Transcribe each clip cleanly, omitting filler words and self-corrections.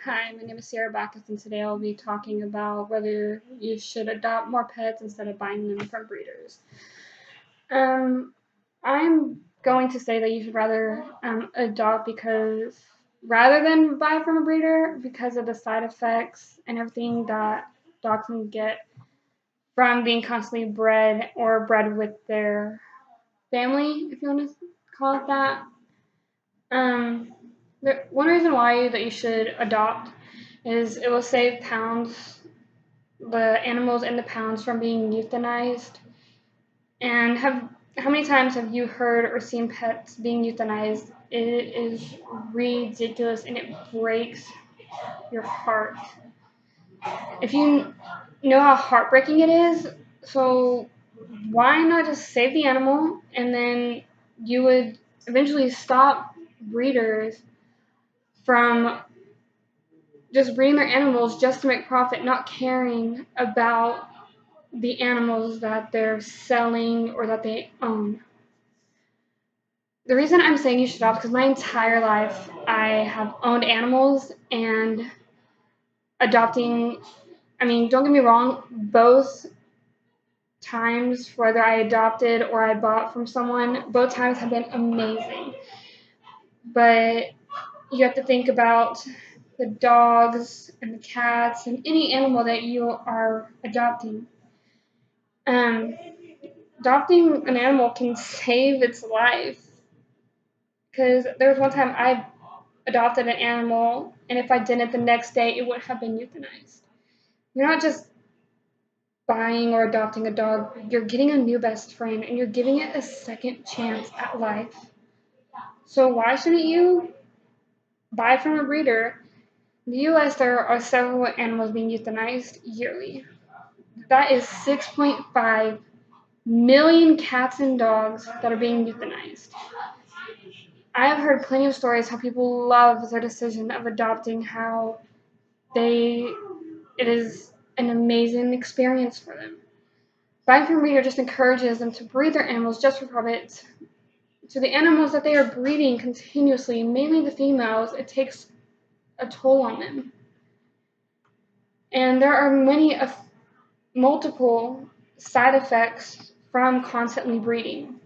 Hi, my name is Sierra Backus, and today I'll be talking about whether you should adopt more pets instead of buying them from breeders. Um, I'm going to say that you should rather adopt because rather than buy from a breeder because of the side effects and everything that dogs can get from being constantly bred or bred with their family, if you want to call it that. Um, one reason why that you should adopt is it will save the animals in the pounds from being euthanized. And have how many times have you heard or seen pets being euthanized? It is ridiculous and it breaks your heart. If you know how heartbreaking it is, so why not just save the animal and then you would eventually stop breeders from just breeding their animals just to make profit, not caring about the animals that they're selling or that they own. The reason I'm saying you should adopt because my entire life I have owned animals and adopting. I mean, don't get me wrong, both times, whether I adopted or I bought from someone, both times have been amazing. But you have to think about the dogs and the cats and any animal that you are adopting. Um, Adopting an animal can save its life. Because there was one time I adopted an animal, and if I didn't the next day, it would have been euthanized. You're not just buying or adopting a dog, you're getting a new best friend, and you're giving it a second chance at life. So why shouldn't you buy from a breeder? In the US, there are several animals being euthanized yearly. That is 6.5 million cats and dogs that are being euthanized. I have heard plenty of stories how people love their decision of adopting, how they it is an amazing experience for them. Buying from breeder just encourages them to breed their animals just for profit. To the animals that they are breeding continuously, mainly the females, it takes a toll on them. And there are multiple side effects from constantly breeding.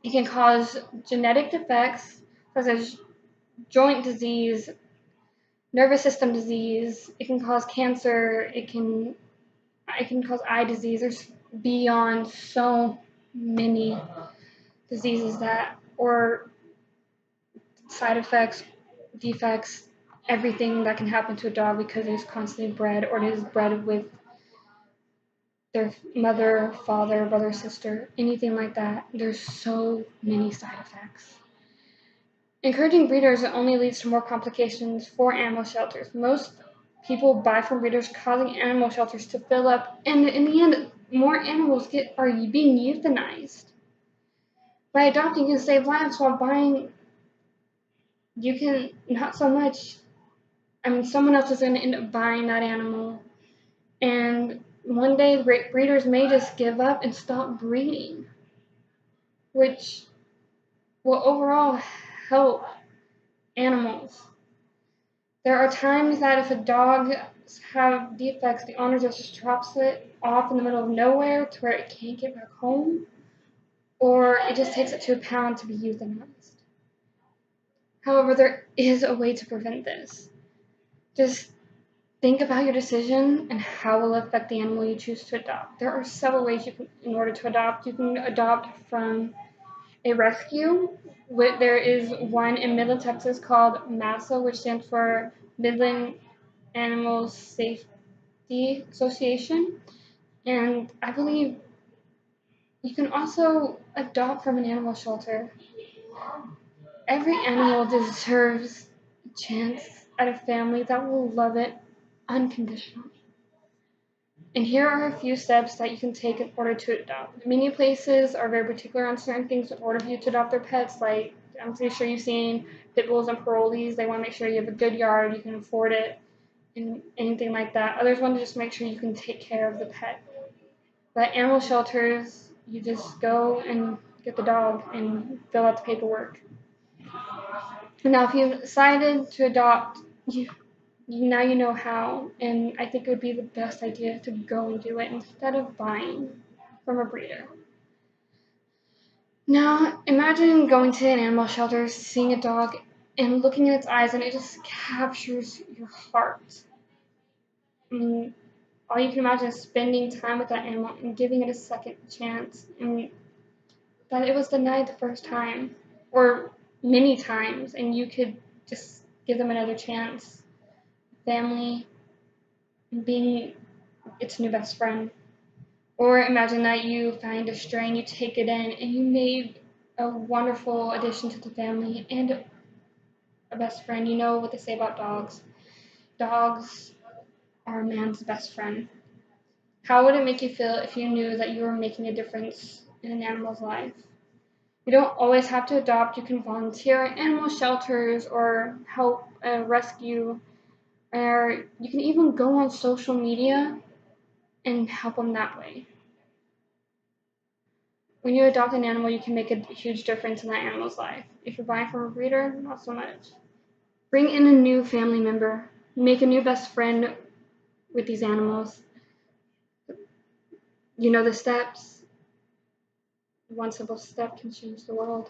It can cause genetic defects such as joint disease, nervous system disease. It can cause cancer. It can cause eye disease. There's beyond so many diseases that or side effects, defects, everything that can happen to a dog because it is constantly bred or it is bred with their mother, father, brother, sister, anything like that. There's so many side effects. Encouraging breeders only leads to more complications for animal shelters. Most people buy from breeders, causing animal shelters to fill up, and in the end, more animals are being euthanized. By adopting, you can save lives while buying. You can not so much. I mean, someone else is going to end up buying that animal, and one day breeders may just give up and stop breeding, which will overall help animals. There are times that if a dog have defects, the owner just drops it off in the middle of nowhere to where it can't get back home, or it just takes it to a pound to be euthanized. However, there is a way to prevent this. Just think about your decision and how it will affect the animal you choose to adopt. There are several ways in order to adopt. You can adopt from a rescue. There is one in Midland, Texas called MASA, which stands for Midland Animal Safety Association. And I believe you can also adopt from an animal shelter. Every animal deserves a chance at a family that will love it unconditionally. And here are a few steps that you can take in order to adopt. Many places are very particular on certain things in order for you to adopt their pets. Like, I'm pretty sure you've seen pit bulls and parolees. They want to make sure you have a good yard, you can afford it, and anything like that. Others want to just make sure you can take care of the pet. But animal shelters, you just go and get the dog and fill out the paperwork. Now, if you've decided to adopt, you now you know how, and I think it would be the best idea to go and do it instead of buying from a breeder. Now, imagine going to an animal shelter, seeing a dog, and looking in its eyes, and it just captures your heart. And all you can imagine is spending time with that animal and giving it a second chance, and that it was denied the first time, or many times, and you could just give them another chance. Family, being its new best friend. Or imagine that you find a stray and you take it in and you made a wonderful addition to the family and a best friend. You know what they say about dogs. Dogs are a man's best friend. How would it make you feel if you knew that you were making a difference in an animal's life? You don't always have to adopt. You can volunteer at animal shelters or help rescue, or you can even go on social media and help them that way. When you adopt an animal, you can make a huge difference in that animal's life. If you're buying from a breeder, not so much. Bring in a new family member. Make a new best friend with these animals. You know the steps. One simple step can change the world.